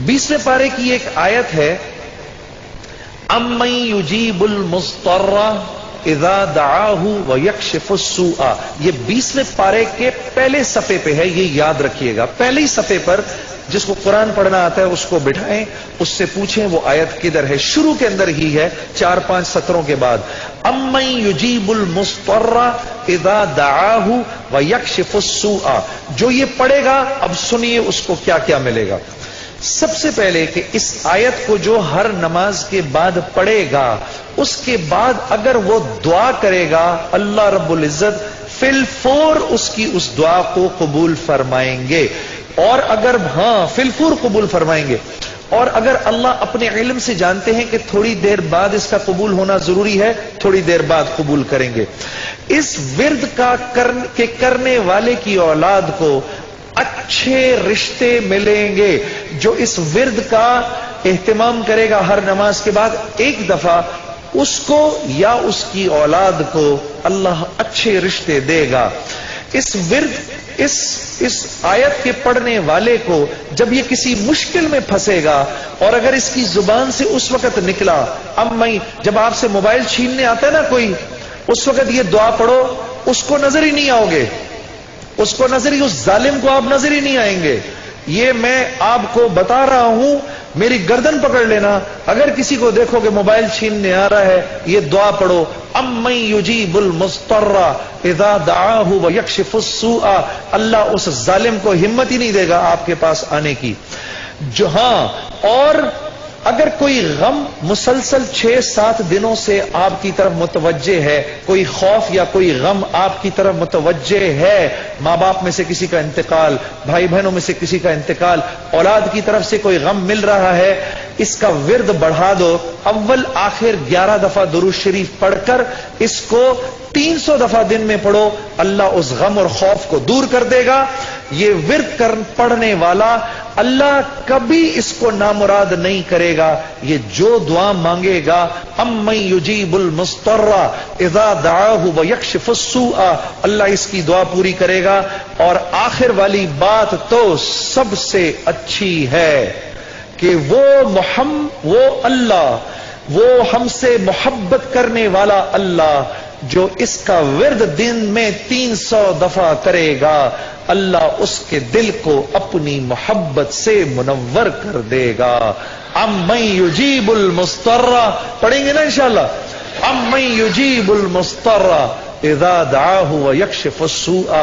20वें पारे की एक आयत है, अम्मन युजीबुल मुस्तर्रा इज़ा दआहु व यक्शिफुस सूआ। ये 20वें पारे के पहले सफ़े पे है, ये याद रखिएगा। पहले ही सफ़े पर जिसको कुरान पढ़ना आता है उसको बिठाएं, उससे पूछें वो आयत किधर है। शुरू के अंदर ही है, 4-5 सत्रों के बाद। अम्मन युजीबुल मुस्तर्रा इज़ा दआहु व यक्शिफुस सूआ। जो ये पढ़ेगा, अब सुनिए उसको क्या क्या मिलेगा। सबसे पहले कि इस आयत को जो हर नमाज के बाद पढ़ेगा, उसके बाद अगर वो दुआ करेगा, अल्लाह रब्बुल इज्जत फिलफौर उसकी उस दुआ को कबूल फरमाएंगे। और अगर फिलफौर कबूल फरमाएंगे। और अगर अल्लाह अपने इल्म से जानते हैं कि थोड़ी देर बाद इसका कबूल होना जरूरी है, थोड़ी देर बाद कबूल करेंगे। इस विर्द का करने वाले की औलाद को अच्छे रिश्ते मिलेंगे। जो इस विर्द का एहतमाम करेगा हर नमाज के बाद एक दफा, उसको या उसकी औलाद को अल्लाह अच्छे रिश्ते देगा। इस विर्द इस आयत के पढ़ने वाले को जब ये किसी मुश्किल में फंसेगा, और अगर इसकी जुबान से उस वक्त निकला, अब मैं जब आपसे मोबाइल छीनने आता है ना कोई, उस वक्त ये दुआ पढ़ो, उसको नजर ही नहीं आओगे, उसको नजर ही, उस जालिम को आप नजर ही नहीं आएंगे। ये मैं आपको बता रहा हूं, मेरी गर्दन पकड़ लेना। अगर किसी को देखोगे मोबाइल छीनने आ रहा है, ये दुआ पढ़ो, अम्मन युजीबुल मुस्तर्रा इज़ा दआहु व यक्शिफुस सूआ। अल्लाह उस जालिम को हिम्मत ही नहीं देगा आपके पास आने की। जो और अगर कोई गम मुसलसल 6-7 दिनों से आपकी तरफ मुतवज्जे है, कोई खौफ या कोई गम आपकी तरफ मुतवज्जे है, माँ बाप में से किसी का इंतकाल, भाई बहनों में से किसी का इंतकाल, औलाद की तरफ से कोई गम मिल रहा है, इसका विर्द बढ़ा दो। अव्वल आखिर 11 दफा दुरूद शरीफ पढ़कर इसको 300 दफा दिन में पढ़ो, अल्लाह उस गम और खौफ को दूर कर देगा। ये विर्द पढ़ने वाला अल्लाह कभी इसको नामुराद नहीं करेगा। ये जो दुआ मांगेगा, अम्मन युजीबुल मुस्तर्रा इज़ा दआहु व यक्शिफुस सूआ, अल्लाह इसकी दुआ पूरी करेगा। और आखिर वाली बात तो सबसे अच्छी है कि वो अल्लाह, वो हमसे मोहब्बत करने वाला अल्लाह, जो इसका विर्द दिन में 300 दफा करेगा, अल्लाह उसके दिल को अपनी मोहब्बत से मुनव्वर कर देगा। अम्मन युजीबुल मुस्तर्रा, पढ़ेंगे ना इंशाअल्लाह। अम्मन युजीबुल मुस्तर्रा इज़ा दआहु व यक्शिफुस सूआ,